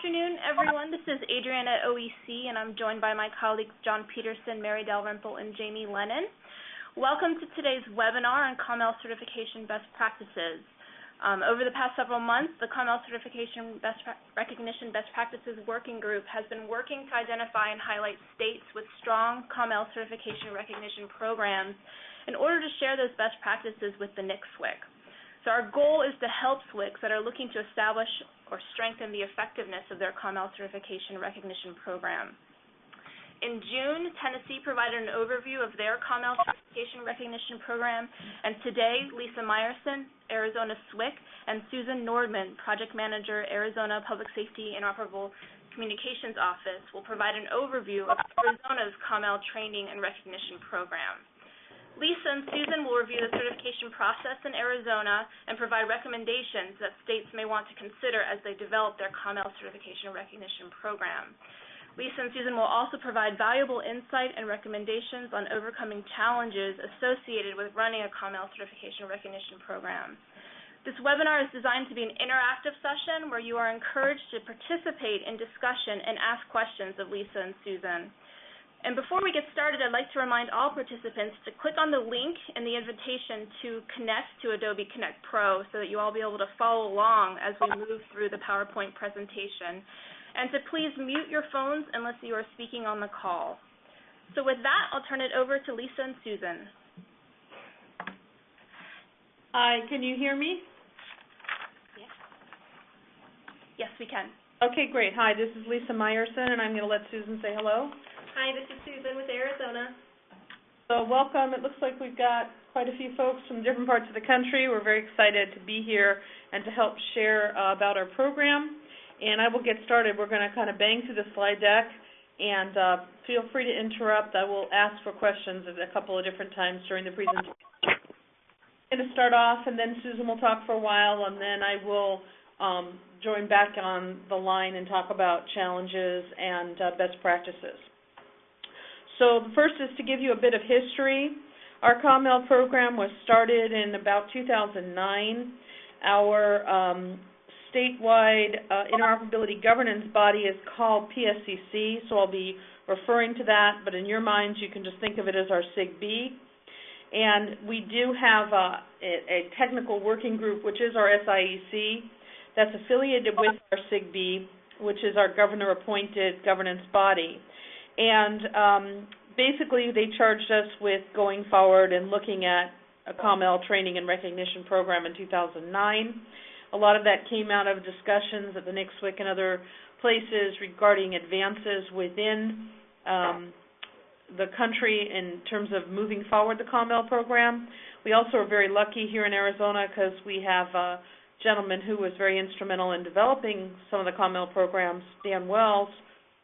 afternoon, everyone. This is Adrienne at OEC, and I'm joined by my colleagues John Peterson, Mary Dalrymple, and Jamie Lennon. Welcome to today's webinar on COML certification best practices. Over the past several months, the COML Certification Recognition Best Practices Working Group has been working to identify and highlight states with strong COML certification recognition programs in order to share those best practices with the SWIC. So our goal is to help SWICs that are looking to establish or strengthen the effectiveness of their COML certification recognition program. In June, Tennessee provided an overview of their COML certification recognition program, and today, Lisa Meyerson, Arizona SWIC, and Susan Nordman, Project Manager, Arizona Public Safety Interoperable Communications Office, will provide an overview of Arizona's COML training and recognition program. Lisa and Susan will review the certification process in Arizona and provide recommendations that states may want to consider as they develop their COML certification recognition program. Lisa and Susan will also provide valuable insight and recommendations on overcoming challenges associated with running a COML certification recognition program. This webinar is designed to be an interactive session where you are encouraged to participate in discussion and ask questions of Lisa and Susan. And before we get started, I'd like to remind all participants to click on the link in the invitation to connect to Adobe Connect Pro so that you all be able to follow along as we move through the PowerPoint presentation. And to please mute your phones unless you are speaking on the call. So with that, I'll turn it over to Lisa and Susan. Hi, can you hear me? Yes. Yes, we can. Okay, great. Hi, this is Lisa Meyerson, and I'm going to let Susan say hello. Hi, this is Susan with Arizona. So welcome. It looks like we've got quite a few folks from different parts of the country. We're very excited to be here and to help share about our program. And I will get started. We're going to kind of bang through the slide deck, and feel free to interrupt. I will ask for questions at a couple of different times during the presentation. I'm going to start off, and then Susan will talk for a while, and then I will join back on the line and talk about challenges and best practices. So the first is to give you a bit of history. Our COML program was started in about 2009. Our statewide interoperability governance body is called PSCC, so I'll be referring to that, but in your minds you can just think of it as our SIG-B. And we do have a technical working group, which is our SIEC, that's affiliated with our SIG-B, which is our governor-appointed governance body. And basically they charged us with going forward and looking at a COML training and recognition program in 2009. A lot of that came out of discussions at the SWIC and other places regarding advances within the country in terms of moving forward the COML program. We also are very lucky here in Arizona because we have a gentleman who was very instrumental in developing some of the COML programs, Dan Wells,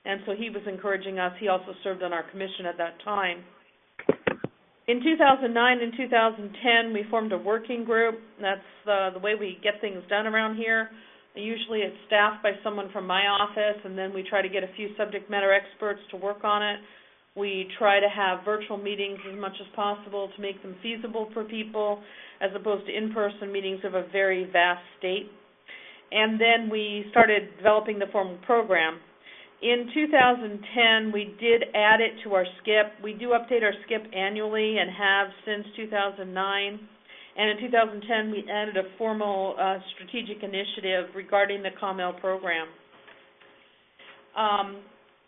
and so he was encouraging us. He also served on our commission at that time. In 2009 and 2010, we formed a working group. That's the way we get things done around here. Usually it's staffed by someone from my office, and then we try to get a few subject matter experts to work on it. We try to have virtual meetings as much as possible to make them feasible for people, as opposed to in-person meetings of a very vast state. And then we started developing the formal program. In 2010, we did add it to our SCIP. We do update our SCIP annually and have since 2009. And in 2010, we added a formal strategic initiative regarding the COML program.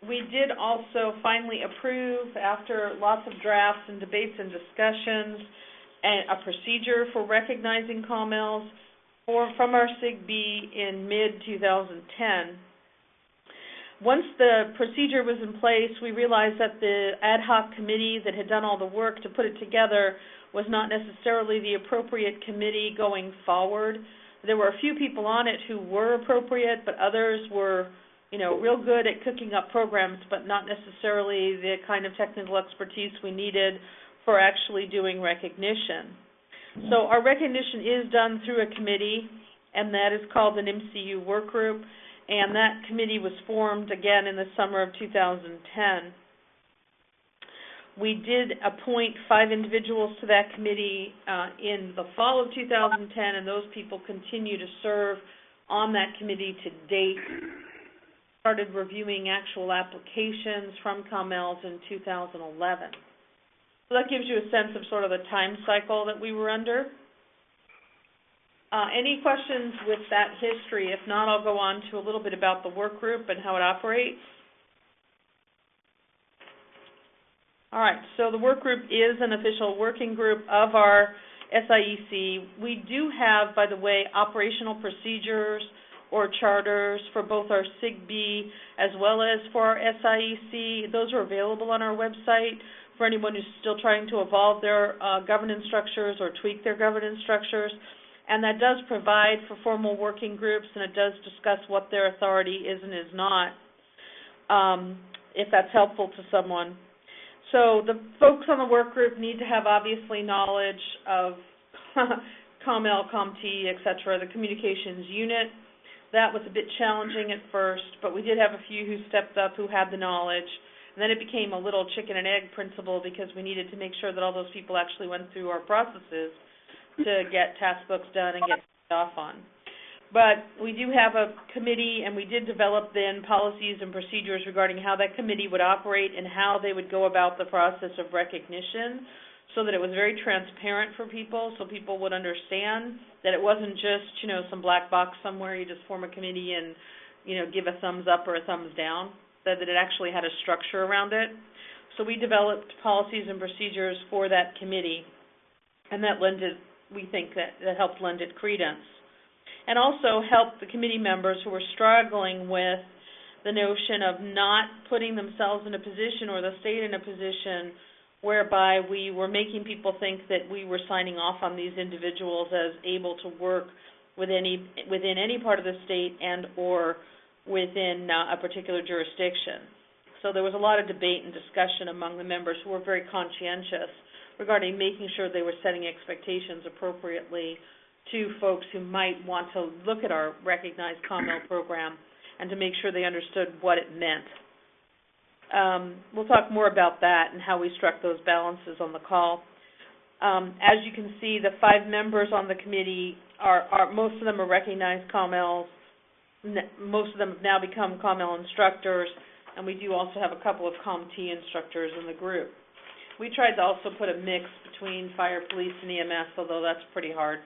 We did also finally approve, after lots of drafts and debates and discussions, a procedure for recognizing COMLs from our SIG-B in mid-2010. Once the procedure was in place, we realized that the ad hoc committee that had done all the work to put it together was not necessarily the appropriate committee going forward. There were a few people on it who were appropriate, but others were, real good at cooking up programs, but not necessarily the kind of technical expertise we needed for actually doing recognition. So our recognition is done through a committee, and that is called an MCU work group. And that committee was formed again in the summer of 2010. We did appoint 5 individuals to that committee in the fall of 2010, and those people continue to serve on that committee to date. started reviewing actual applications from COMLs in 2011. So that gives you a sense of sort of the time cycle that we were under. Any questions with that history? If not, I'll go on to a little bit about the work group and how it operates. All right, so the work group is an official working group of our SIEC. We do have, by the way, operational procedures or charters for both our SIG-B as well as for our SIEC. Those are available on our website for anyone who's still trying to evolve their governance structures or tweak their governance structures. And that does provide for formal working groups, and it does discuss what their authority is and is not, if that's helpful to someone. So the folks on the work group need to have, obviously, knowledge of COML, COMT, et cetera, the communications unit. That was a bit challenging at first, but we did have a few who stepped up who had the knowledge. And then it became a little chicken and egg principle because we needed to make sure that all those people actually went through our processes to get task books done and get off on. But we do have a committee, and we did develop then policies and procedures regarding how that committee would operate and how they would go about the process of recognition so that it was very transparent for people, so people would understand that it wasn't just, some black box somewhere, you just form a committee and, give a thumbs up or a thumbs down, that it actually had a structure around it. So we developed policies and procedures for that committee, and that we think that helped lend it credence. And also helped the committee members who were struggling with the notion of not putting themselves in a position or the state in a position whereby we were making people think that we were signing off on these individuals as able to work within any part of the state and or within a particular jurisdiction. So there was a lot of debate and discussion among the members who were very conscientious regarding making sure they were setting expectations appropriately to folks who might want to look at our recognized COML program and to make sure they understood what it meant. We'll talk more about that and how we struck those balances on the call. As you can see, the 5 members on the committee most of them are recognized COMLs. Most of them have now become COML instructors, and we do also have a couple of COMT instructors in the group. We tried to also put a mix between fire, police, and EMS, although that's pretty hard.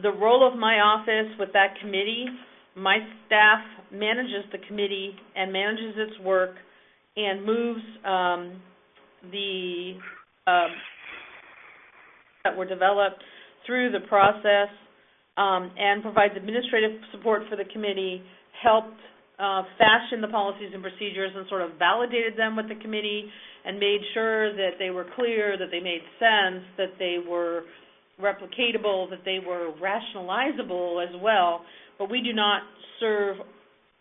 The role of my office with that committee, my staff manages the committee and manages its work and moves that were developed through the process and provides administrative support for the committee, helped fashion the policies and procedures and sort of validated them with the committee and made sure that they were clear, that they made sense, that they were replicatable, that they were rationalizable as well. But we do not serve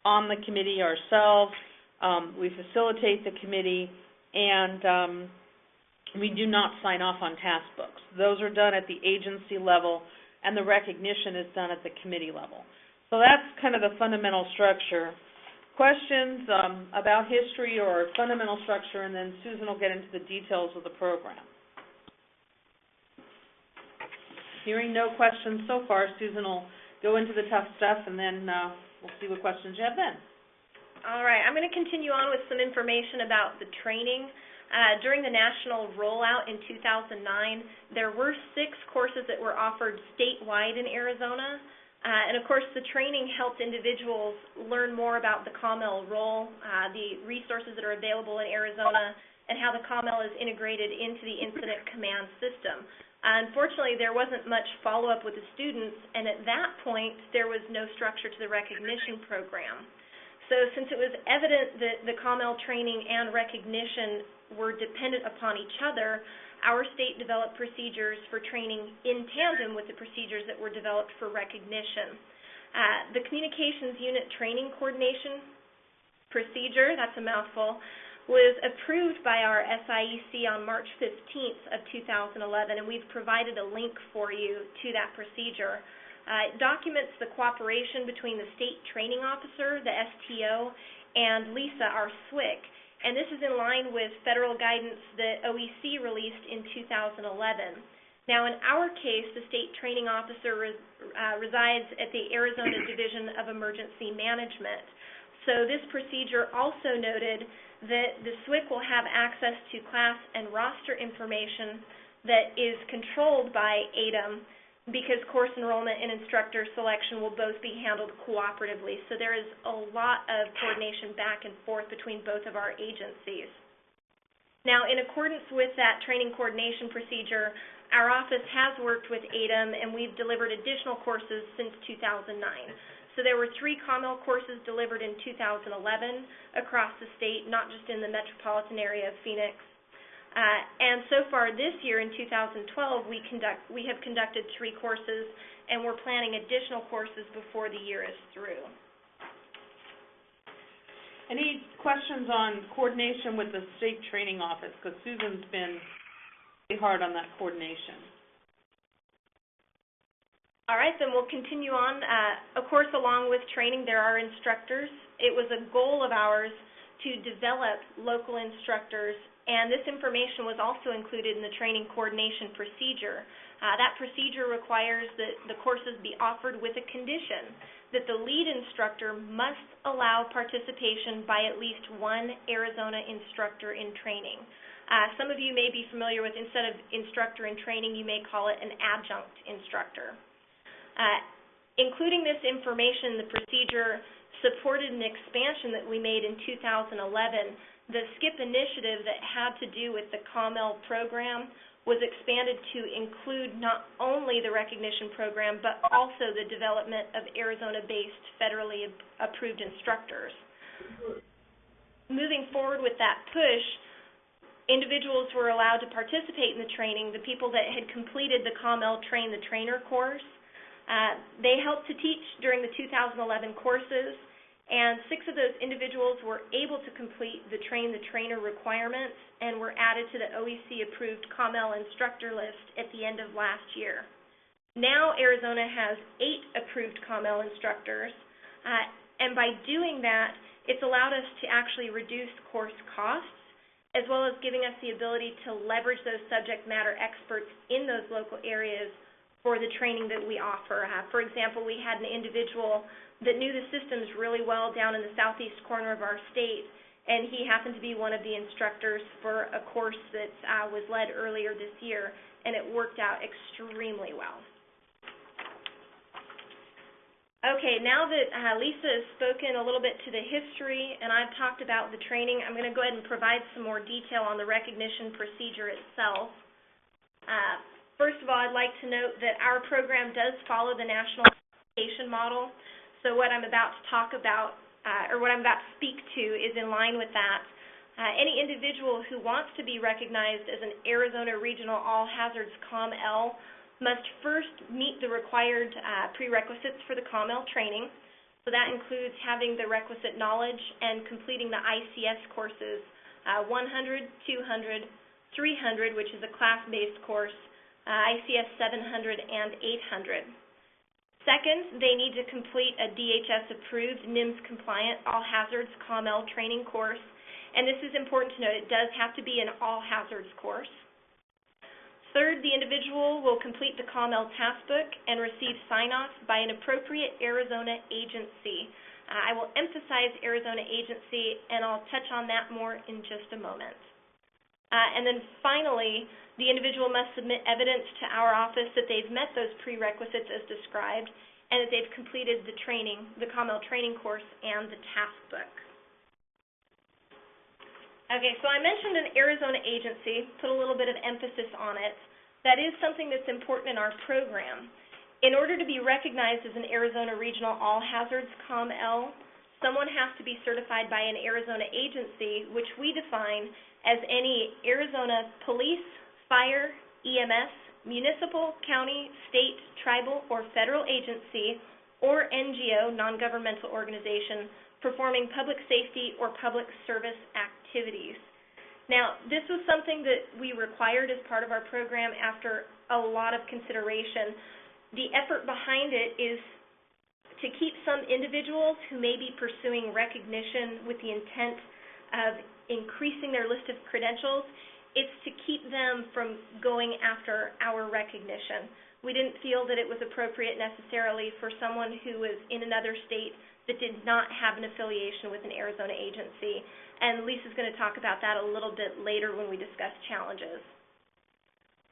on the committee ourselves. We facilitate the committee, and we do not sign off on task books. Those are done at the agency level, and the recognition is done at the committee level. So that's kind of the fundamental structure. Questions about history or fundamental structure, and then Susan will get into the details of the program. Hearing no questions so far, Susan will go into the tough stuff, and then we'll see what questions you have then. All right, I'm going to continue on with some information about the training. During the national rollout in 2009, there were 6 courses that were offered statewide in Arizona. And, of course, the training helped individuals learn more about the COML role, the resources that are available in Arizona, and how the COML is integrated into the incident command system. Unfortunately, there wasn't much follow-up with the students, and at that point, there was no structure to the recognition program. So since it was evident that the COML training and recognition were dependent upon each other, our state developed procedures for training in tandem with the procedures that were developed for recognition. The Communications Unit Training Coordination Procedure, that's a mouthful, was approved by our SIEC on March 15th of 2011, and we've provided a link for you to that procedure. It documents the cooperation between the state training officer, the STO, and LISA, our SWIC. And this is in line with federal guidance that OEC released in 2011. Now, in our case, the state training officer resides at the Arizona Division of Emergency Management. So this procedure also noted that the SWIC will have access to class and roster information that is controlled by ADEM, because course enrollment and instructor selection will both be handled cooperatively. So there is a lot of coordination back and forth between both of our agencies. Now, in accordance with that training coordination procedure, our office has worked with ADEM, and we've delivered additional courses since 2009. So there were 3 COML courses delivered in 2011 across the state, not just in the metropolitan area of Phoenix. And so far this year, in 2012, we have conducted 3 courses, and we're planning additional courses before the year is through. Any questions on coordination with the state training office? Because Susan's been pretty hard on that coordination. All right, then we'll continue on. Of course, along with training, there are instructors. It was a goal of ours to develop local instructors, and this information was also included in the training coordination procedure. That procedure requires that the courses be offered with a condition that the lead instructor must allow participation by at least one Arizona instructor in training. Some of you may be familiar with, instead of instructor in training, you may call it an adjunct instructor. Including this information, the procedure supported an expansion that we made in 2011. The SKIP initiative that had to do with the COML program was expanded to include not only the recognition program, but also the development of Arizona-based federally approved instructors. Moving forward with that push, individuals were allowed to participate in the training. The people that had completed the COML Train the Trainer course, they helped to teach during the 2011 courses, and 6 of those individuals were able to complete the Train the Trainer requirements and were added to the OEC-approved COML instructor list at the end of last year. Now Arizona has 8 approved COML instructors, and by doing that, it's allowed us to actually reduce course costs, as well as giving us the ability to leverage those subject matter experts in those local areas for the training that we offer. For example, we had an individual that knew the systems really well down in the southeast corner of our state, and he happened to be one of the instructors for a course that was led earlier this year, and it worked out extremely well. Okay, now that Lisa has spoken a little bit to the history and I've talked about the training, I'm going to go ahead and provide some more detail on the recognition procedure itself. First of all, I'd like to note that our program does follow the national certification model, so what I'm about to talk about, or what I'm about to speak to, is in line with that. Any individual who wants to be recognized as an Arizona Regional All Hazards COML must first meet the required prerequisites for the COML training. So that includes having the requisite knowledge and completing the ICS courses, 100, 200, 300, which is a class-based course, ICS 700 and 800. Second, they need to complete a DHS-approved, NIMS-compliant All Hazards COML training course, and this is important to note, it does have to be an all hazards course. Third, the individual will complete the COML task book and receive sign-off by an appropriate Arizona agency. I will emphasize Arizona agency, and I'll touch on that more in just a moment. And then finally, the individual must submit evidence to our office that they've met those prerequisites as described and that they've completed the training, the COML training course, and the task book. Okay, so I mentioned an Arizona agency, put a little bit of emphasis on it. That is something that's important in our program. In order to be recognized as an Arizona Regional All Hazards COML, someone has to be certified by an Arizona agency, which we define as any Arizona police, fire, EMS, municipal, county, state, tribal, or federal agency, or NGO, non-governmental organization, performing public safety or public service activities. Now, this was something that we required as part of our program after a lot of consideration. The effort behind it is to keep some individuals who may be pursuing recognition with the intent of increasing their list of credentials it's to keep them from going after our recognition. We didn't feel that it was appropriate necessarily for someone who was in another state that did not have an affiliation with an Arizona agency. And Lisa's going to talk about that a little bit later when we discuss challenges.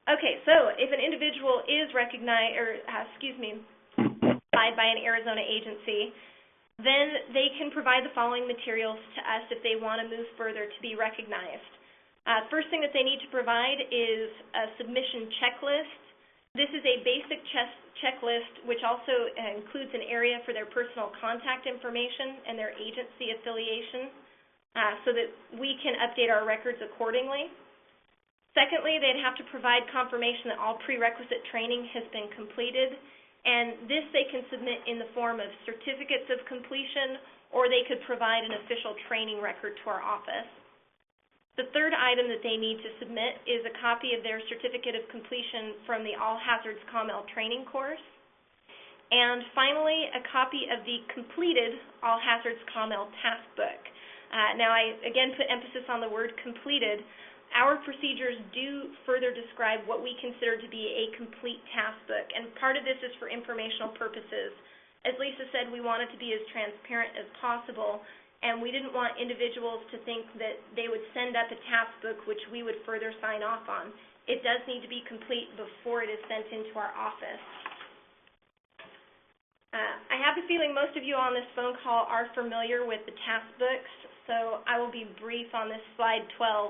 Okay, so if an individual is recognized, or applied by an Arizona agency, then they can provide the following materials to us if they want to move further to be recognized. First thing that they need to provide is a submission checklist. This is a basic checklist which also includes an area for their personal contact information and their agency affiliation so that we can update our records accordingly. Secondly, they'd have to provide confirmation that all prerequisite training has been completed, and this they can submit in the form of certificates of completion, or they could provide an official training record to our office. The third item that they need to submit is a copy of their certificate of completion from the All Hazards COML training course. And finally, a copy of the completed All Hazards COML task book. Now, I again put emphasis on the word completed. Our procedures do further describe what we consider to be a complete task book, and part of this is for informational purposes. As Lisa said, we wanted to be as transparent as possible, and we didn't want individuals to think that they would send up a task book which we would further sign off on. It does need to be complete before it is sent into our office. I have a feeling most of you on this phone call are familiar with the task books, so I will be brief on this slide 12.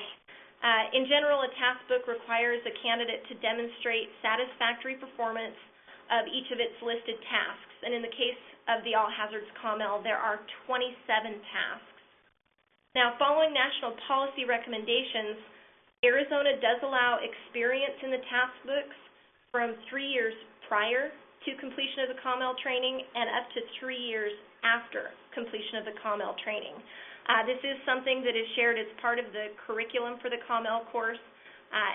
In general, a task book requires a candidate to demonstrate satisfactory performance of each of its listed tasks. And in the case of the All Hazards COML, there are 27 tasks. Now, following national policy recommendations, Arizona does allow experience in the task books from 3 years prior to completion of the COML training and up to 3 years after completion of the COML training. This is something that is shared as part of the curriculum for the COML course,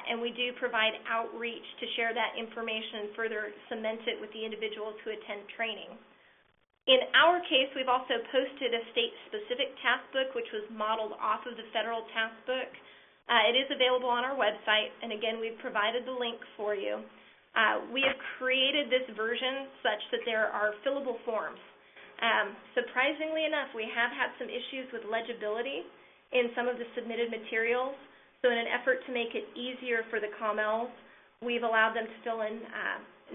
and we do provide outreach to share that information and further cement it with the individuals who attend training. In our case, we've also posted a state-specific task book which was modeled off of the federal task book. It is available on our website, and again, we've provided the link for you. We have created this version such that there are fillable forms. Surprisingly enough, we have had some issues with legibility in some of the submitted materials. So in an effort to make it easier for the COMLs, we've allowed them to fill in,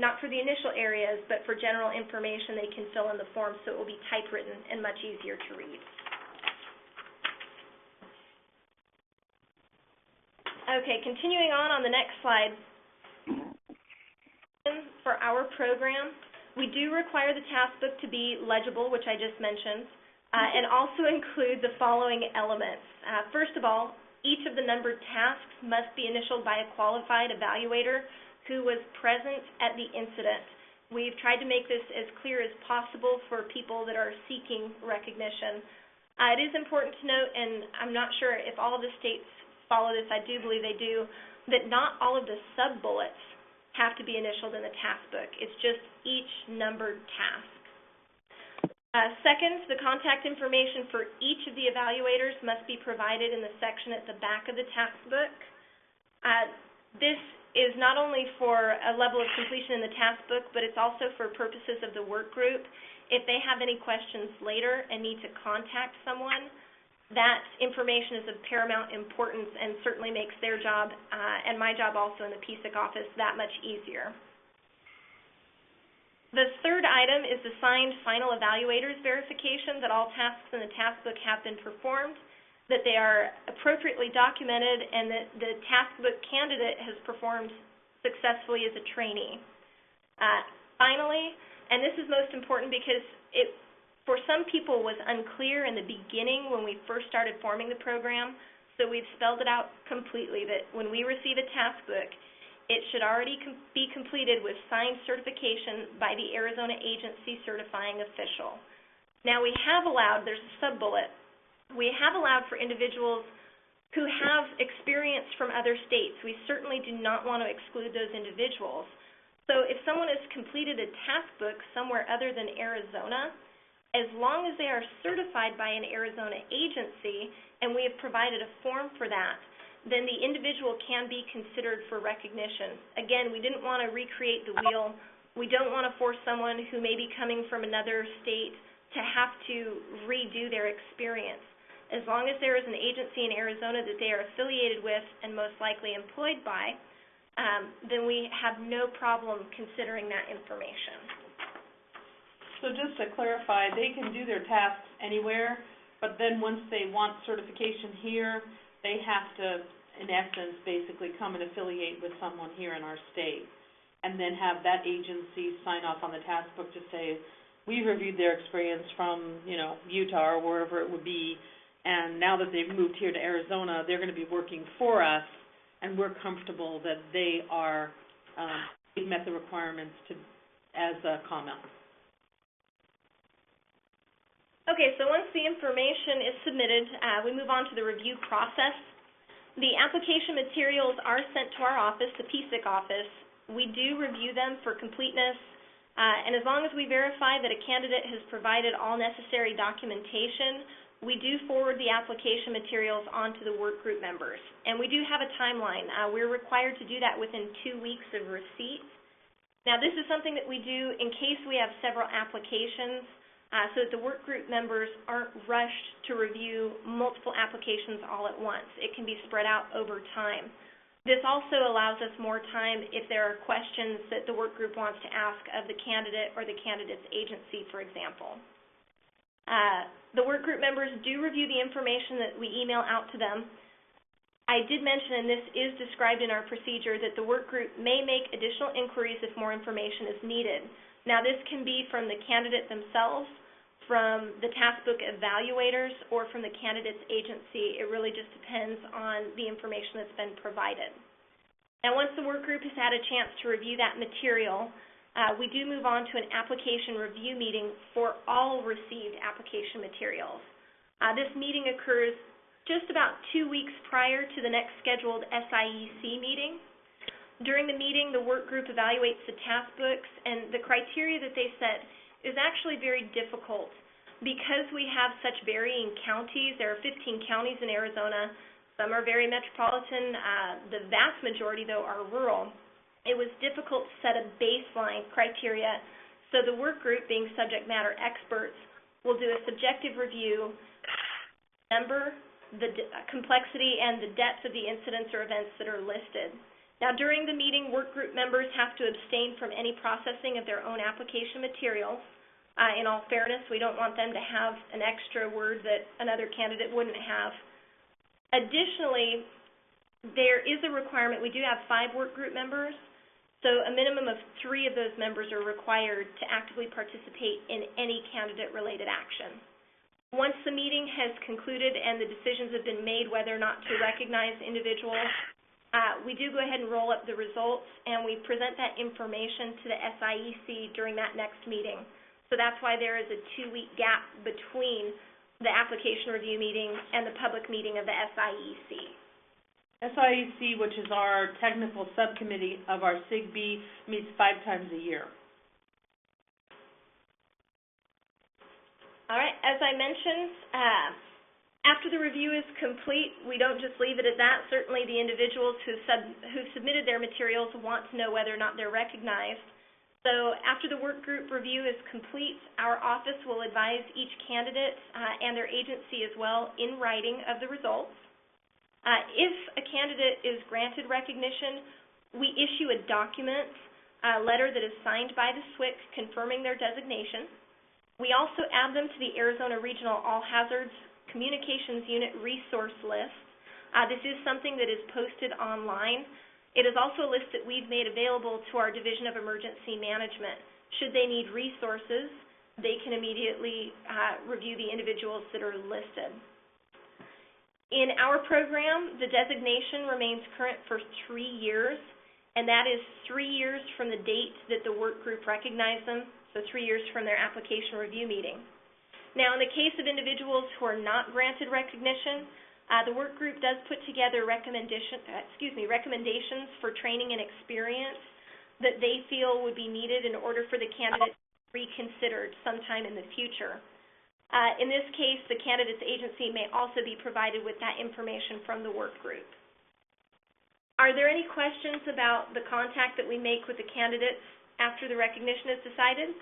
not for the initial areas, but for general information, they can fill in the form so it will be typewritten and much easier to read. Okay, continuing on the next slide. For our program, we do require the task book to be legible, which I just mentioned, and also include the following elements. First of all, each of the numbered tasks must be initialed by a qualified evaluator who was present at the incident. We've tried to make this as clear as possible for people that are seeking recognition. It is important to note, and I'm not sure if all of the states follow this, I do believe they do, that not all of the sub-bullets have to be initialed in the task book. It's just each numbered task. Second, the contact information for each of the evaluators must be provided in the section at the back of the task book. This is not only for a level of completion in the task book, but it's also for purposes of the work group. If they have any questions later and need to contact someone, that information is of paramount importance and certainly makes their job and my job also in the PSIC office that much easier. The third item is the signed final evaluator's verification that all tasks in the task book have been performed, that they are appropriately documented, and that the task book candidate has performed successfully as a trainee. Finally, and this is most important because it for some people was unclear in the beginning when we first started forming the program, so we've spelled it out completely that when we receive a task book, it should already be completed with signed certification by the Arizona agency certifying official. Now we have allowed, there's a sub-bullet, we have allowed for individuals who have experience from other states. We certainly do not want to exclude those individuals. So if someone has completed a task book somewhere other than Arizona, as long as they are certified by an Arizona agency, and we have provided a form for that, then the individual can be considered for recognition. Again, we didn't want to recreate the wheel. We don't want to force someone who may be coming from another state to have to redo their experience. As long as there is an agency in Arizona that they are affiliated with and most likely employed by, then we have no problem considering that information. So just to clarify, they can do their tasks anywhere, but then once they want certification here, they have to, in essence, basically come and affiliate with someone here in our state, and then have that agency sign off on the task book to say, we reviewed their experience from, Utah or wherever it would be, and now that they've moved here to Arizona, they're going to be working for us, and we're comfortable that they are, they've met the requirements as a COML. Okay, so once the information is submitted, we move on to the review process. The application materials are sent to our office, the PSIC office. We do review them for completeness, and as long as we verify that a candidate has provided all necessary documentation, we do forward the application materials onto the work group members. And we do have a timeline. We're required to do that within 2 weeks of receipt. Now, this is something that we do in case we have several applications, so that the work group members aren't rushed to review multiple applications all at once. It can be spread out over time. This also allows us more time if there are questions that the work group wants to ask of the candidate or the candidate's agency, for example. The work group members do review the information that we email out to them. I did mention, and this is described in our procedure, that the work group may make additional inquiries if more information is needed. Now, this can be from the candidate themselves, from the task book evaluators, or from the candidate's agency. It really just depends on the information that's been provided. Now, once the work group has had a chance to review that material, we do move on to an application review meeting for all received application materials. This meeting occurs just about 2 weeks prior to the next scheduled SIEC meeting. During the meeting, the work group evaluates the task books, and the criteria that they set is actually very difficult. Because we have such varying counties, there are 15 counties in Arizona, some are very metropolitan, the vast majority, though, are rural. It was difficult to set a baseline criteria, so the work group, being subject matter experts, will do a subjective review, remember the complexity and the depth of the incidents or events that are listed. Now, during the meeting, work group members have to abstain from any processing of their own application materials. In all fairness, we don't want them to have an extra word that another candidate wouldn't have. Additionally, there is a requirement. We do have 5 work group members, so a minimum of 3 of those members are required to actively participate in any candidate-related action. Once the meeting has concluded and the decisions have been made whether or not to recognize individuals, we do go ahead and roll up the results, and we present that information to the SIEC during that next meeting. So that's why there is a 2-week gap between the application review meeting and the public meeting of the SIEC. SIEC, which is our technical subcommittee of our SIG-B, meets 5 times a year. All right, as I mentioned, after the review is complete, we don't just leave it at that. Certainly the individuals who submitted their materials want to know whether or not they're recognized. So after the work group review is complete, our office will advise each candidate and their agency as well in writing of the results. If a candidate is granted recognition, we issue a document, a letter that is signed by the SWIC confirming their designation. We also add them to the Arizona Regional All Hazards Communications Unit resource list. This is something that is posted online. It is also a list that we've made available to our Division of Emergency Management. Should they need resources, they can immediately review the individuals that are listed. In our program, the designation remains current for 3 years, and that is 3 years from the date that the work group recognized them, so 3 years from their application review meeting. Now, in the case of individuals who are not granted recognition, the work group does put together recommendations for training and experience that they feel would be needed in order for the candidate to be reconsidered sometime in the future. In this case, the candidate's agency may also be provided with that information from the work group. Are there any questions about the contact that we make with the candidates after the recognition is decided?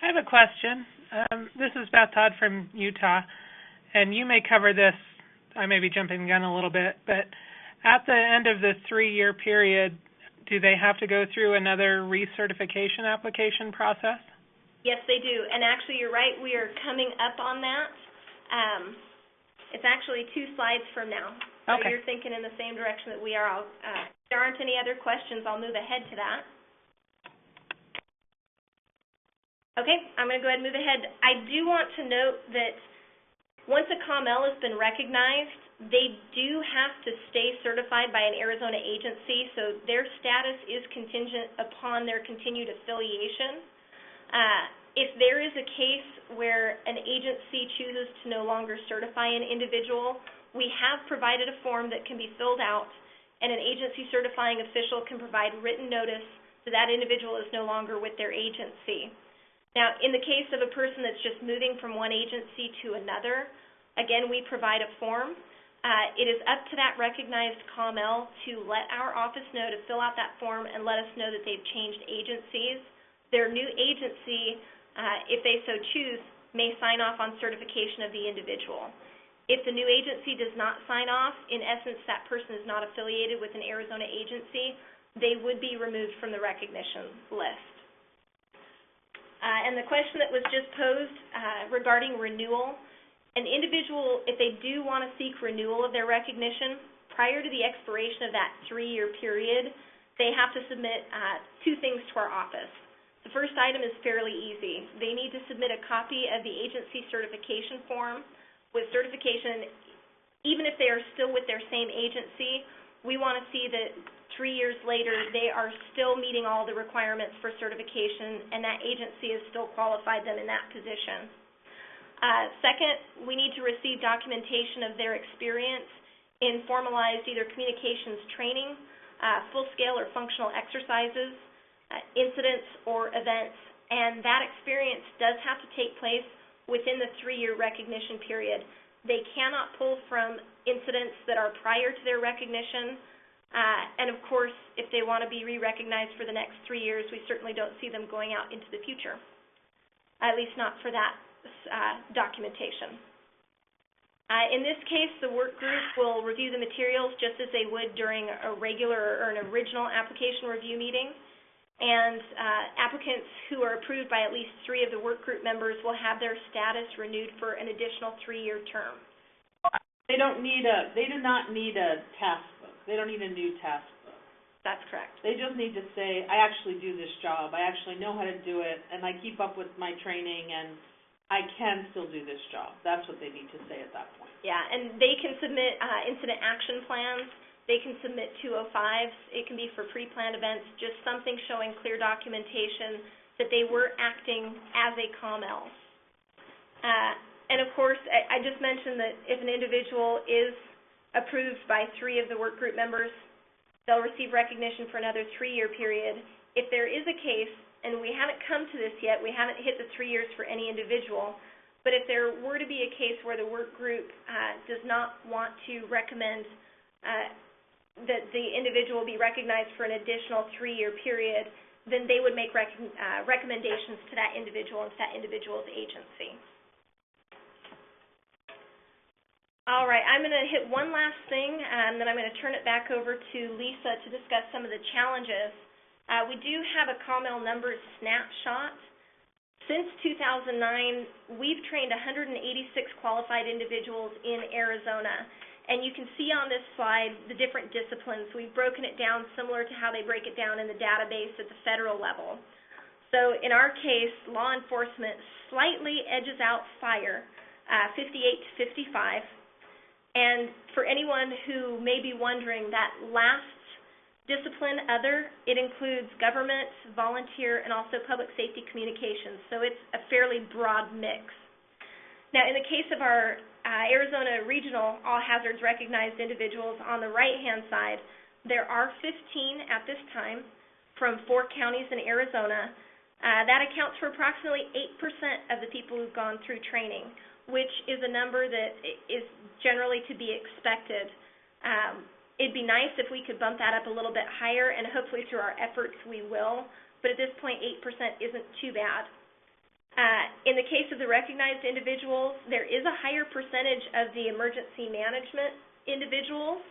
I have a question. This is Beth Todd from Utah, and you may cover this. I may be jumping the gun a little bit, but at the end of the 3-year period, do they have to go through another recertification application process? Yes, they do. And actually, you're right. We are coming up on that. It's actually 2 slides from now. So okay. You're thinking in the same direction that we are. If there aren't any other questions, I'll move ahead to that. Okay, I'm going to go ahead and move ahead. I do want to note that once a COML has been recognized, they do have to stay certified by an Arizona agency, so their status is contingent upon their continued affiliation. If there is a case where an agency chooses to no longer certify an individual, we have provided a form that can be filled out, and an agency certifying official can provide written notice that that individual is no longer with their agency. Now, in the case of a person that's just moving from one agency to another, again, we provide a form. It is up to that recognized COML to let our office know to fill out that form and let us know that they've changed agencies. Their new agency, if they so choose, may sign off on certification of the individual. If the new agency does not sign off, in essence, that person is not affiliated with an Arizona agency, they would be removed from the recognition list. And the question that was just posed regarding renewal, an individual, if they do want to seek renewal of their recognition, prior to the expiration of that 3-year period, they have to submit 2 things to our office. The first item is fairly easy. They need to submit a copy of the agency certification form with certification. Even if they are still with their same agency, we want to see that 3 years later they are still meeting all the requirements for certification and that agency has still qualified them in that position. Second, we need to receive documentation of their experience in formalized either communications training, full-scale or functional exercises, incidents or events, and that experience does have to take place within the 3-year recognition period. They cannot pull from incidents that are prior to their recognition, and of course, if they want to be re-recognized for the next 3 years, we certainly don't see them going out into the future, at least not for that documentation. In this case, the work group will review the materials just as they would during a regular or an original application review meeting, and applicants who are approved by at least 3 of the work group members will have their status renewed for an additional 3-year term. They do not need a task book. They don't need a new task book. That's correct. They just need to say, I actually do this job. I actually know how to do it, and I keep up with my training, and I can still do this job. That's what they need to say at that point. Yeah, and they can submit incident action plans. They can submit 205s. It can be for pre-planned events, just something showing clear documentation that they were acting as a COML. And of course, I just mentioned that if an individual is approved by 3 of the work group members, they'll receive recognition for another 3-year period. If there is a case, and we haven't come to this yet, we haven't hit the 3 years for any individual, but if there were to be a case where the work group does not want to recommend that the individual be recognized for an additional 3-year period, then they would make recommendations to that individual and to that individual's agency. All right, I'm going to hit one last thing, and then I'm going to turn it back over to Lisa to discuss some of the challenges. We do have a COML numbers snapshot. Since 2009, we've trained 186 qualified individuals in Arizona, and you can see on this slide the different disciplines. We've broken it down similar to how they break it down in the database at the federal level. So in our case, law enforcement slightly edges out fire, 58 to 55. And for anyone who may be wondering, that last discipline, other, it includes government, volunteer, and also public safety communications. So it's a fairly broad mix. Now, in the case of our Arizona Regional All Hazards Recognized Individuals, on the right-hand side, there are 15 at this time from 4 counties in Arizona. That accounts for approximately 8% of the people who've gone through training. which is a number that is generally to be expected. It'd be nice if we could bump that up a little bit higher, and hopefully through our efforts we will, but at this point 8% isn't too bad. In the case of the recognized individuals, there is a higher percentage of the emergency management individuals,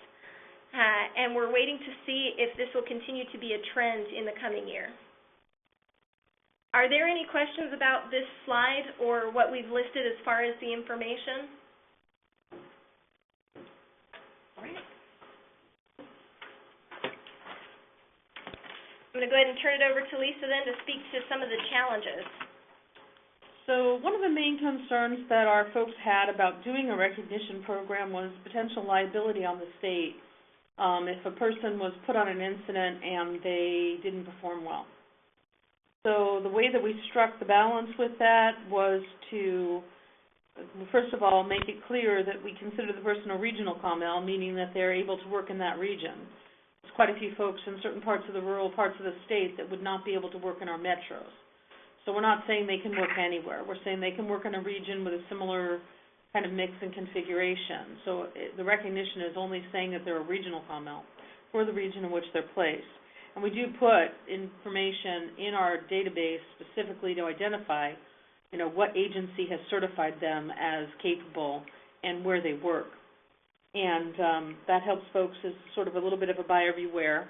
and we're waiting to see if this will continue to be a trend in the coming year. Are there any questions about this slide or what we've listed as far as the information? All right. I'm going to go ahead and turn it over to Lisa then to speak to some of the challenges. So one of the main concerns that our folks had about doing a recognition program was potential liability on the state if a person was put on an incident and they didn't perform well. So the way that we struck the balance with that was to, first of all, make it clear that we consider the person a regional COML, meaning that they're able to work in that region. There's quite a few folks in certain parts of the rural parts of the state that would not be able to work in our metros. So we're not saying they can work anywhere. We're saying they can work in a region with a similar kind of mix and configuration. So the recognition is only saying that they're a regional COML for the region in which they're placed. And we do put information in our database specifically to identify, what agency has certified them as capable and where they work. And that helps folks as sort of a little bit of a buyer beware.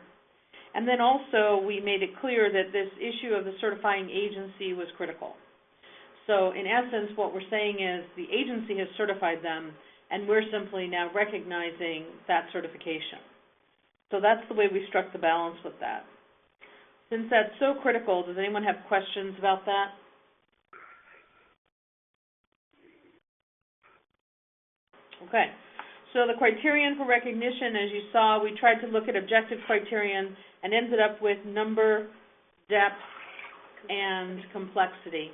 And then also we made it clear that this issue of the certifying agency was critical. So in essence, what we're saying is the agency has certified them, and we're simply now recognizing that certification. So that's the way we struck the balance with that. Since that's so critical, does anyone have questions about that? Okay. So the criterion for recognition, as you saw, we tried to look at objective criterion and ended up with number, depth, and complexity.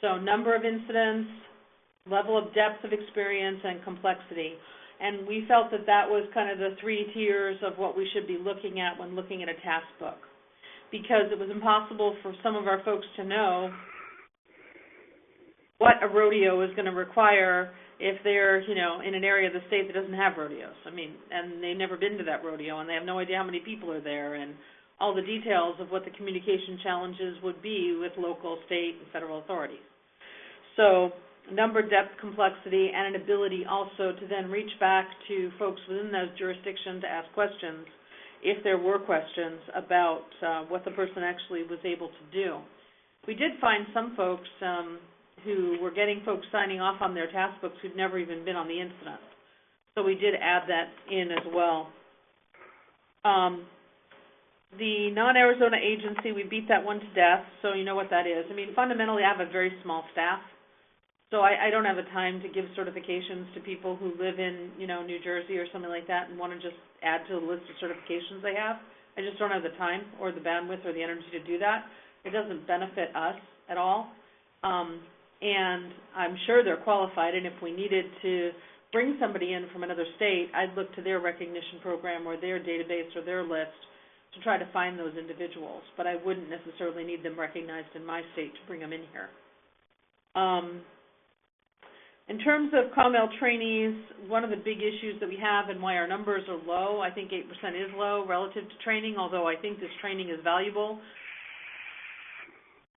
So number of incidents, level of depth of experience, and complexity. And we felt that that was kind of the 3 tiers of what we should be looking at when looking at a task book, because it was impossible for some of our folks to know what a rodeo is going to require if they're, in an area of the state that doesn't have rodeos. And they've never been to that rodeo, and they have no idea how many people are there, and all the details of what the communication challenges would be with local, state, and federal authorities. So number, depth, complexity, and an ability also to then reach back to folks within those jurisdictions to ask questions if there were questions about what the person actually was able to do. We did find some folks who were getting folks signing off on their task books who'd never even been on the incident. So we did add that in as well. The non-Arizona agency, we beat that one to death, so you know what that is. Fundamentally, I have a very small staff. So I don't have the time to give certifications to people who live in, New Jersey or something like that and want to just add to the list of certifications they have. I just don't have the time or the bandwidth or the energy to do that. It doesn't benefit us at all. And I'm sure they're qualified, and if we needed to bring somebody in from another state, I'd look to their recognition program or their database or their list to try to find those individuals. But I wouldn't necessarily need them recognized in my state to bring them in here. In terms of COML trainees, one of the big issues that we have and why our numbers are low, I think 8% is low relative to training, although I think this training is valuable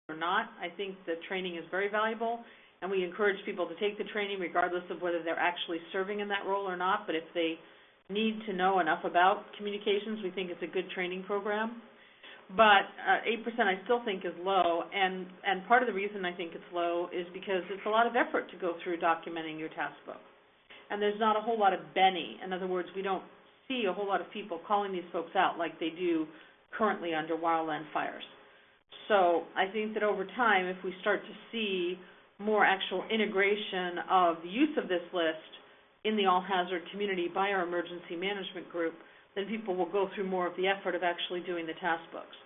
or not. I think the training is very valuable, and we encourage people to take the training regardless of whether they're actually serving in that role or not, but if they need to know enough about communications, we think it's a good training program. But 8% I still think is low, and part of the reason I think it's low is because it's a lot of effort to go through documenting your task book. And there's not a whole lot of Benny. In other words, we don't see a whole lot of people calling these folks out like they do currently under wildland fires. So I think that over time, if we start to see more actual integration of the use of this list in the all-hazard community by our emergency management group, then people will go through more of the effort of actually doing the task books.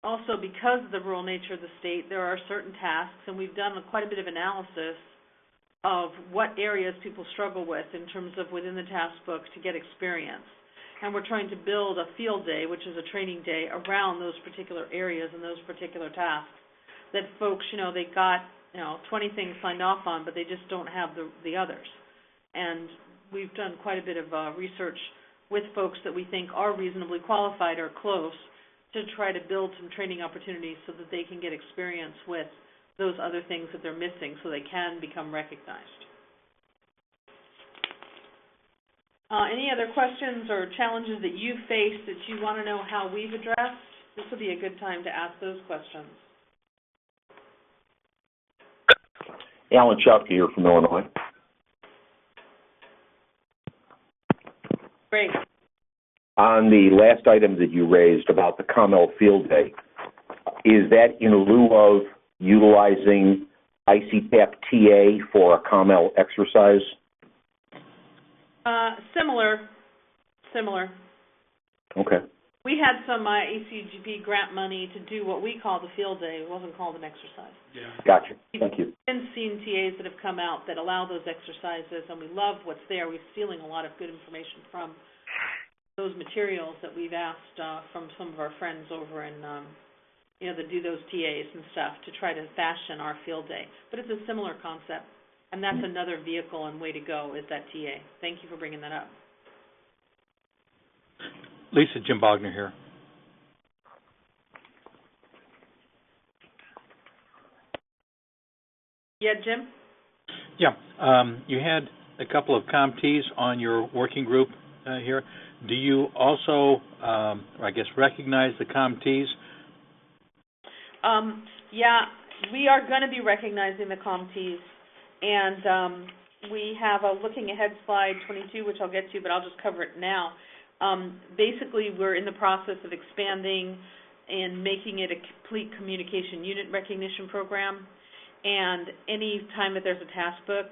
Also, because of the rural nature of the state, there are certain tasks, and we've done quite a bit of analysis of what areas people struggle with in terms of within the task book to get experience. And we're trying to build a field day, which is a training day, around those particular areas and those particular tasks that folks, they got 20 things signed off on, but they just don't have the others. And we've done quite a bit of research with folks that we think are reasonably qualified or close to try to build some training opportunities so that they can get experience with those other things that they're missing so they can become recognized. Any other questions or challenges that you face that you want to know how we've addressed? This would be a good time to ask those questions. Alan Chufke here from Illinois. Great. On the last item that you raised about the COML Field Day, is that in lieu of utilizing ICTAP TA for a COML exercise? Similar. Okay. We had some ACGP grant money to do what we call the field day. It wasn't called an exercise. Yeah. Gotcha. Thank you. We've seen TAs that have come out that allow those exercises, and we love what's there. We're stealing a lot of good information from those materials that we've asked from some of our friends over in, that do those TAs and stuff to try to fashion our field day. But it's a similar concept, and that's another vehicle and way to go is that TA. Thank you for bringing that up. Lisa, Jim Bogner here. Yeah, Jim? Yeah, you had a couple of COMTs on your working group here. Do you also, recognize the COMTs? Yeah, we are going to be recognizing the COMTs, and we have a looking ahead slide 22, which I'll get to, but I'll just cover it now. Basically, we're in the process of expanding and making it a complete communication unit recognition program, and any time that there's a task book,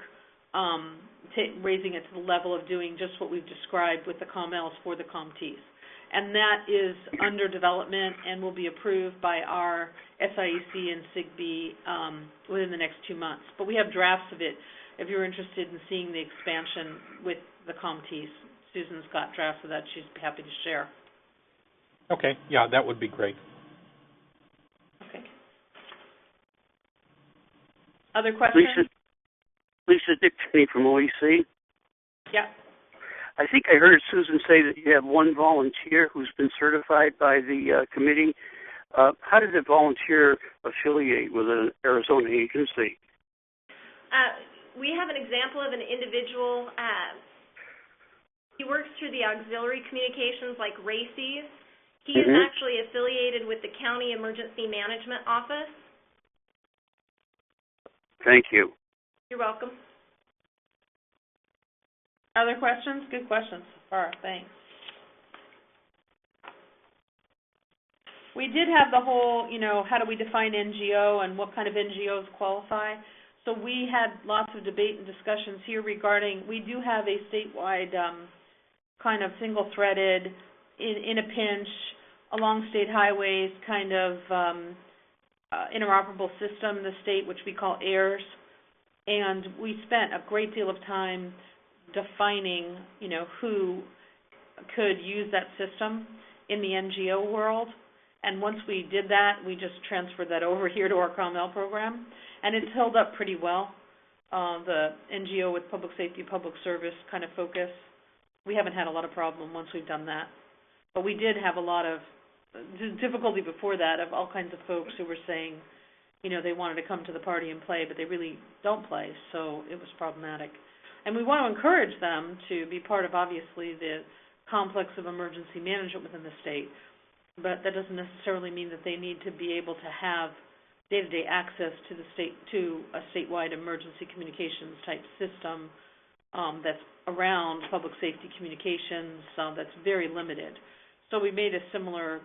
raising it to the level of doing just what we've described with the COMLs for the COMTs. And that is under development and will be approved by our SIEC and SIGB within the next 2 months. But we have drafts of it if you're interested in seeing the expansion with the COMTs. Susan's got drafts of that. She's happy to share. Okay. Yeah, that would be great. Okay. Other questions? Lisa Dick Cheney from OEC. Yeah. I think I heard Susan say that you have one volunteer who's been certified by the committee. How did the volunteer affiliate with an Arizona agency? We have an example of an individual. He works through the auxiliary communications like RACES. He is actually affiliated with the County Emergency Management Office. Thank you. You're welcome. Other questions? Good questions so far. Thanks. We did have the whole, how do we define NGO and what kind of NGOs qualify? So we had lots of debate and discussions here regarding, we do have a statewide kind of single-threaded, in a pinch, along state highways kind of interoperable system in the state, which we call AIRS. And we spent a great deal of time defining, who could use that system in the NGO world. And once we did that, we just transferred that over here to our COML program. And it's held up pretty well, the NGO with public safety, public service kind of focus. We haven't had a lot of problem once we've done that. But we did have a lot of difficulty before that of all kinds of folks who were saying, they wanted to come to the party and play, but they really don't play, so it was problematic. And we want to encourage them to be part of, obviously, the complex of emergency management within the state. But that doesn't necessarily mean that they need to be able to have day-to-day access to a statewide emergency communications type system that's around public safety communications that's very limited. So we made a similar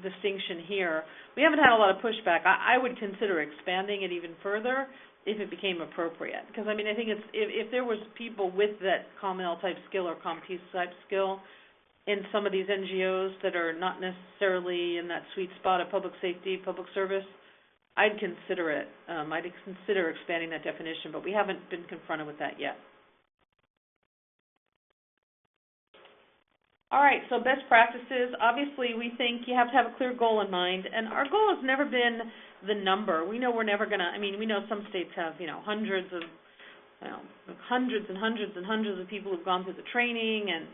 distinction here. We haven't had a lot of pushback. I would consider expanding it even further if it became appropriate. Because, I think it's if there was people with that COML type skill or COMT type skill in some of these NGOs that are not necessarily in that sweet spot of public safety, public service, I'd consider it. I'd consider expanding that definition, but we haven't been confronted with that yet. All right, so best practices. Obviously, we think you have to have a clear goal in mind, and our goal has never been the number. We know we're never going to, we know some states have, hundreds and hundreds of people who've gone through the training, and,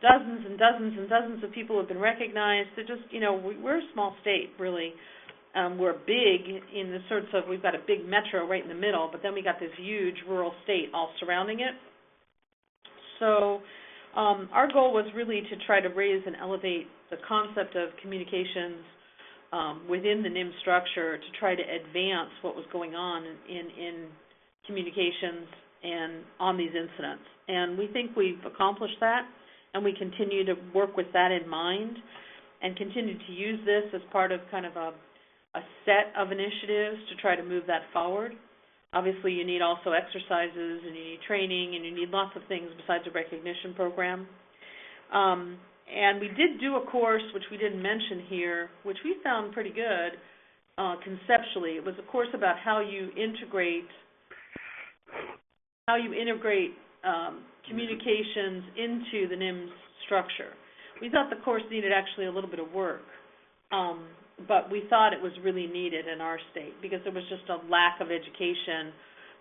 dozens and dozens and dozens of people have been recognized. So just, we're a small state, really. We're big in the sorts of, we've got a big metro right in the middle, but then we got this huge rural state all surrounding it. So our goal was really to try to raise and elevate the concept of communications within the NIM structure to try to advance what was going on in communications and on these incidents. And we think we've accomplished that, and we continue to work with that in mind and continue to use this as part of kind of a set of initiatives to try to move that forward. Obviously, you need also exercises, and you need training, and you need lots of things besides a recognition program. And we did do a course, which we didn't mention here, which we found pretty good conceptually. It was a course about how you integrate communications into the NIMS structure. We thought the course needed actually a little bit of work, but we thought it was really needed in our state because there was just a lack of education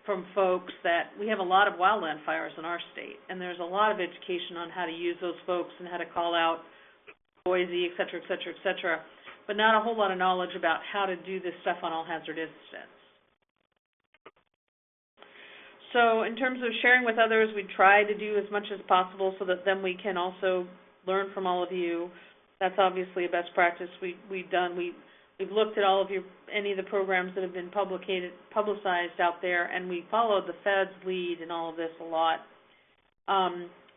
from folks that we have a lot of wildland fires in our state, and there's a lot of education on how to use those folks and how to call out Boise, et cetera, et cetera, et cetera, but not a whole lot of knowledge about how to do this stuff on all hazard incidents. So in terms of sharing with others, we try to do as much as possible so that then we can also learn from all of you. That's obviously a best practice we've done. We've looked at any of the programs that have been publicized out there, and we followed the Fed's lead in all of this a lot.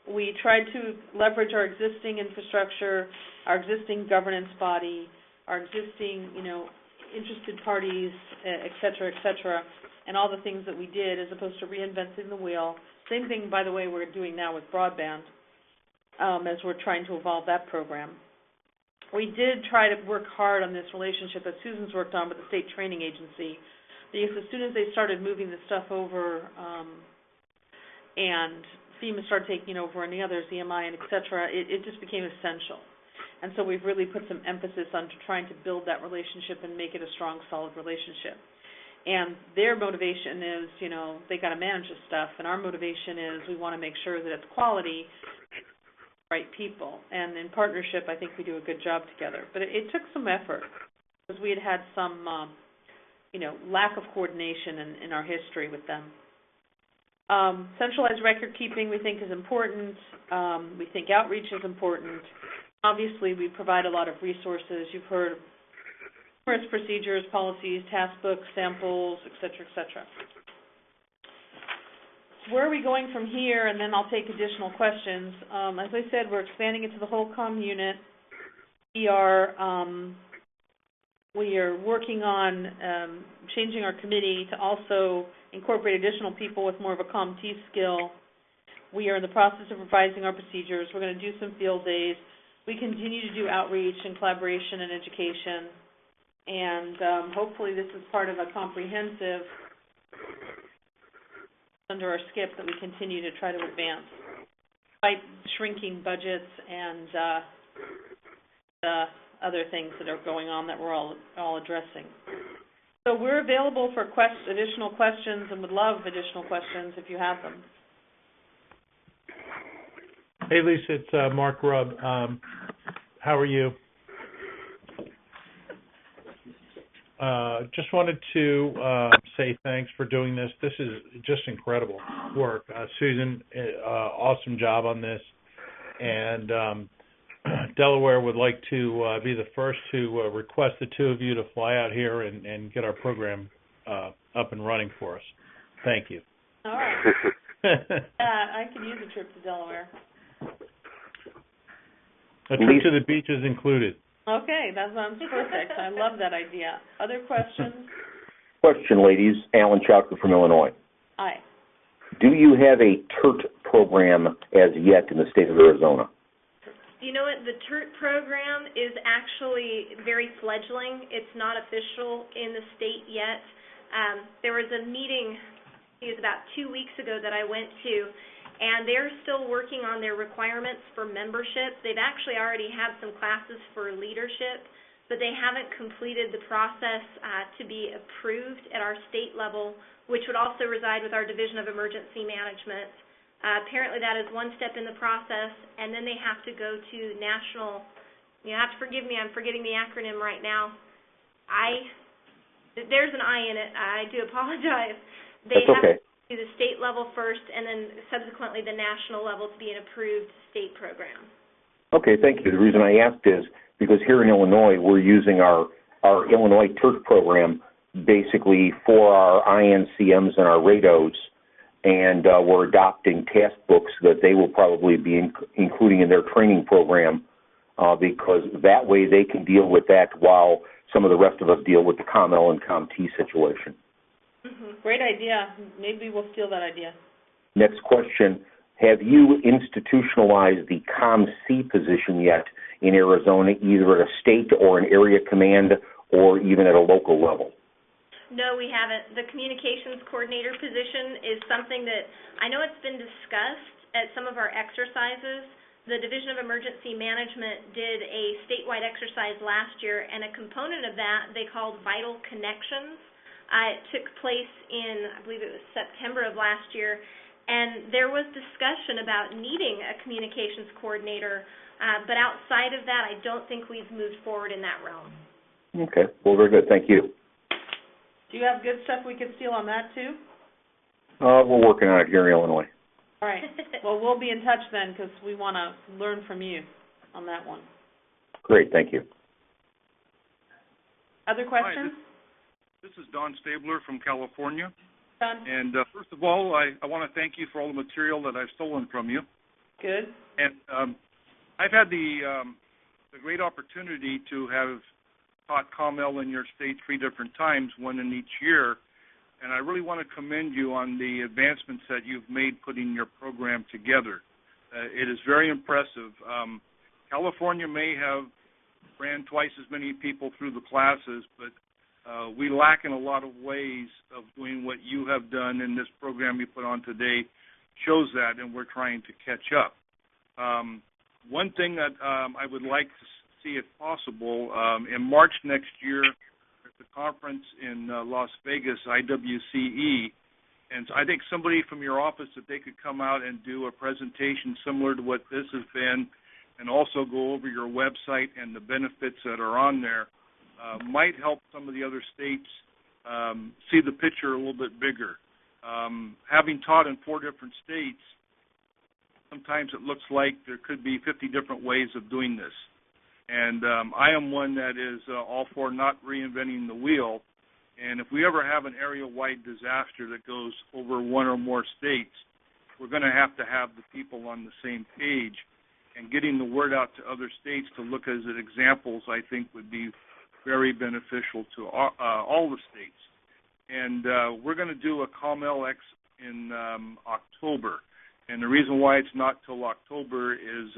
We tried to leverage our existing infrastructure, our existing governance body, our existing, interested parties, et cetera, and all the things that we did as opposed to reinventing the wheel. Same thing, by the way, we're doing now with broadband as we're trying to evolve that program. We did try to work hard on this relationship that Susan's worked on with the state training agency, because as soon as they started moving the stuff over and FEMA started taking over and the others, EMI and et cetera, it just became essential. And so we've really put some emphasis on trying to build that relationship and make it a strong, solid relationship. And their motivation is, they got to manage this stuff, and our motivation is we want to make sure that it's quality, right people. And in partnership, I think we do a good job together. But it took some effort because we had some, lack of coordination in our history with them. Centralized record keeping we think is important. We think outreach is important. Obviously, we provide a lot of resources. You've heard of numerous procedures, policies, task books, samples, et cetera, et cetera. Where are we going from here? And then I'll take additional questions. As I said, we're expanding it to the whole COM unit. We are working on changing our committee to also incorporate additional people with more of a COMT skill. We are in the process of revising our procedures. We're going to do some field days. We continue to do outreach and collaboration and education. And hopefully this is part of a comprehensive under our SCIP that we continue to try to advance, despite shrinking budgets and other things that are going on that we're all addressing. So we're available for additional questions and would love additional questions if you have them. Hey, Lisa, it's Mark Rubb. How are you? Just wanted to say thanks for doing this. This is just incredible work. Susan, awesome job on this. And Delaware would like to be the first to request the two of you to fly out here and get our program up and running for us. Thank you. All right. I could use a trip to Delaware. A trip to the beach is included. Okay, that sounds perfect. I love that idea. Other questions? Question, ladies. Alan Chowker from Illinois. Hi. Do you have a TERT program as yet in the state of Arizona? You know what? The TERT program is actually very fledgling. It's not official in the state yet. There was a meeting, it was about 2 weeks ago, that I went to, and they're still working on their requirements for membership. They've actually already had some classes for leadership, but they haven't completed the process to be approved at our state level, which would also reside with our Division of Emergency Management. Apparently that is one step in the process, and then they have to go to national, you have to forgive me, I'm forgetting the acronym right now. There's an I in it, I do apologize. They That's okay. have to do the state level first, and then subsequently the national level to be an approved state program. Okay, thank you. The reason I asked is because here in Illinois, we're using our Illinois TURF program basically for our INCMs and our RADOs, and we're adopting task books that they will probably be including in their training program because that way they can deal with that while some of the rest of us deal with the COML and COMT situation. Great idea. Maybe we'll steal that idea. Next question. Have you institutionalized the COMC position yet in Arizona, either at a state or an area command or even at a local level? No, we haven't. The communications coordinator position is something that I know it's been discussed at some of our exercises. The Division of Emergency Management did a statewide exercise last year, and a component of that they called Vital Connections. It took place in, I believe it was September of last year, and there was discussion about needing a communications coordinator, but outside of that, I don't think we've moved forward in that realm. Okay. Well, very good. Thank you. Do you have good stuff we could steal on that, too? We're working on it here in Illinois. All right. Well, we'll be in touch then because we want to learn from you on that one. Great. Thank you. Other questions? Hi, this is Don Stabler from California. Don? And first of all, I want to thank you for all the material that I've stolen from you. Good. And I've had the great opportunity to have taught COML in your state 3 different times, one in each year, and I really want to commend you on the advancements that you've made putting your program together. It is very impressive. California may have ran twice as many people through the classes, but we lack in a lot of ways of doing what you have done, and this program you put on today shows that, and we're trying to catch up. One thing that I would like to see, if possible, in March next year at the conference in Las Vegas, IWCE, and so I think somebody from your office, that they could come out and do a presentation similar to what this has been, and also go over your website and the benefits that are on there, might help some of the other states see the picture a little bit bigger. Having taught in 4 different states, sometimes it looks like there could be 50 different ways of doing this. And I am one that is all for not reinventing the wheel. And if we ever have an area-wide disaster that goes over 1 or more states, we're going to have the people on the same page. And getting the word out to other states to look as at examples, I think, would be very beneficial to all the states. And we're going to do a COML X in October. And the reason why it's not till October is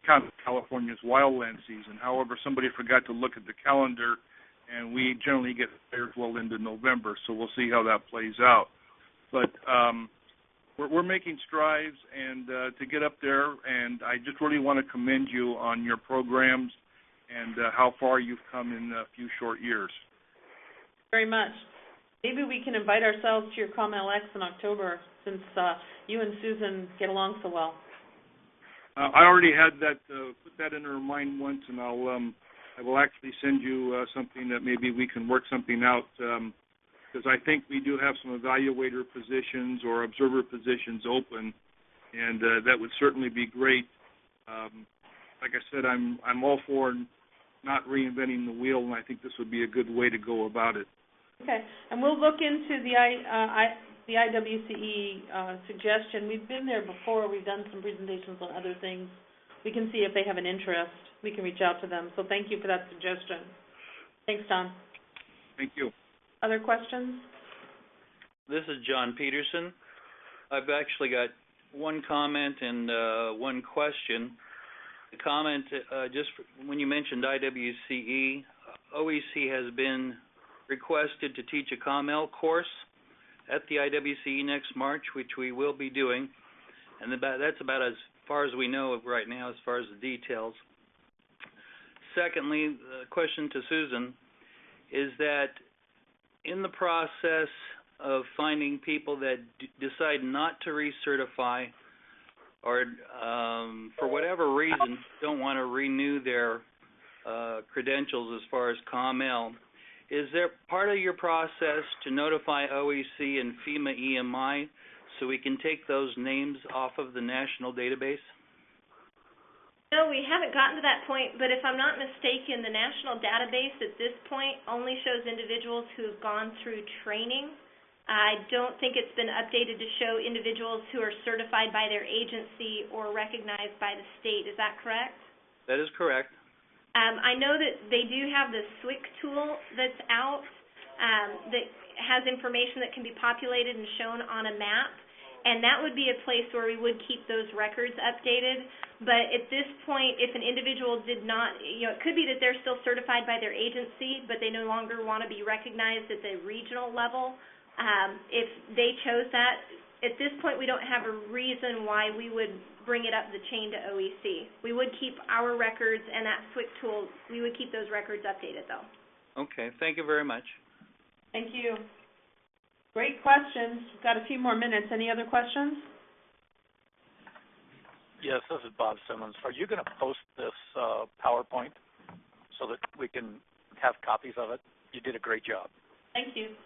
kind of California's wildland season. However, somebody forgot to look at the calendar, and we generally get there well into November, so we'll see how that plays out. But we're making strides and to get up there, and I just really want to commend you on your programs and how far you've come in a few short years. Very much. Maybe we can invite ourselves to your COML X in October, since you and Susan get along so well. I already had that put that in her mind once, and I will actually send you something that maybe we can work something out, because I think we do have some evaluator positions or observer positions open, and that would certainly be great. Like I said, I'm all for not reinventing the wheel, and I think this would be a good way to go about it. Okay, and we'll look into the IWCE suggestion. We've been there before. We've done some presentations on other things. We can see if they have an interest. We can reach out to them. So thank you for that suggestion. Thanks, Don. Thank you. Other questions? This is John Peterson. I've actually got one comment and one question. The comment, just when you mentioned IWCE, OEC has been requested to teach a COML course at the IWCE next March, which we will be doing. and that's about as far as we know right now as far as the details. Secondly, the question to Susan is that in the process of finding people that decide not to recertify or for whatever reason don't want to renew their credentials as far as COML, is there part of your process to notify OEC and FEMA EMI so we can take those names off of the national database? No, we haven't gotten to that point, but if I'm not mistaken, the national database at this point only shows individuals who have gone through training. I don't think it's been updated to show individuals who are certified by their agency or recognized by the state. Is that correct? That is correct. I know that they do have the SWIC tool that's out that has information that can be populated and shown on a map, and that would be a place where we would keep those records updated. But at this point, if an individual did not, it could be that they're still certified by their agency, but they no longer want to be recognized at the regional level. If they chose that, at this point we don't have a reason why we would bring it up the chain to OEC. We would keep our records and that SWIC tool, we would keep those records updated though. Okay, thank you very much. Thank you. Great questions. We've got a few more minutes. Any other questions? Yes, this is Bob Simmons. Are you going to post this PowerPoint so that we can have copies of it? You did a great job. Thank you.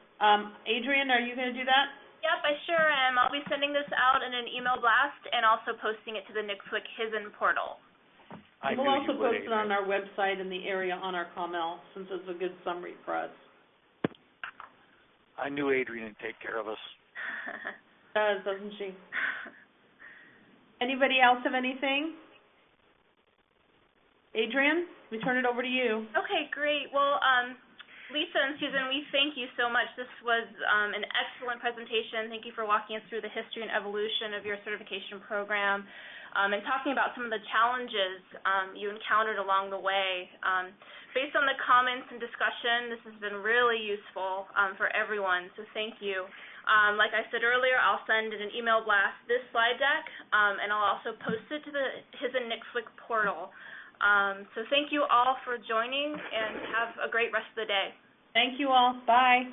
Adrian, are you going to do that? Yep, I sure am. I'll be sending this out in an email blast and also posting it to the SWIC HISN portal. We'll also post it on our website in the area on our COML, since it's a good summary for us. I knew Adrian would take care of us. Does, doesn't she? Anybody else have anything? Adrian, we turn it over to you. Okay, great. Well, Lisa and Susan, we thank you so much. This was an excellent presentation. Thank you for walking us through the history and evolution of your certification program and talking about some of the challenges you encountered along the way. Based on the comments and discussion, this has been really useful for everyone, so thank you. Like I said earlier, I'll send in an email blast this slide deck, and I'll also post it to the HISN SWIC portal. So thank you all for joining, and have a great rest of the day. Thank you all. Bye.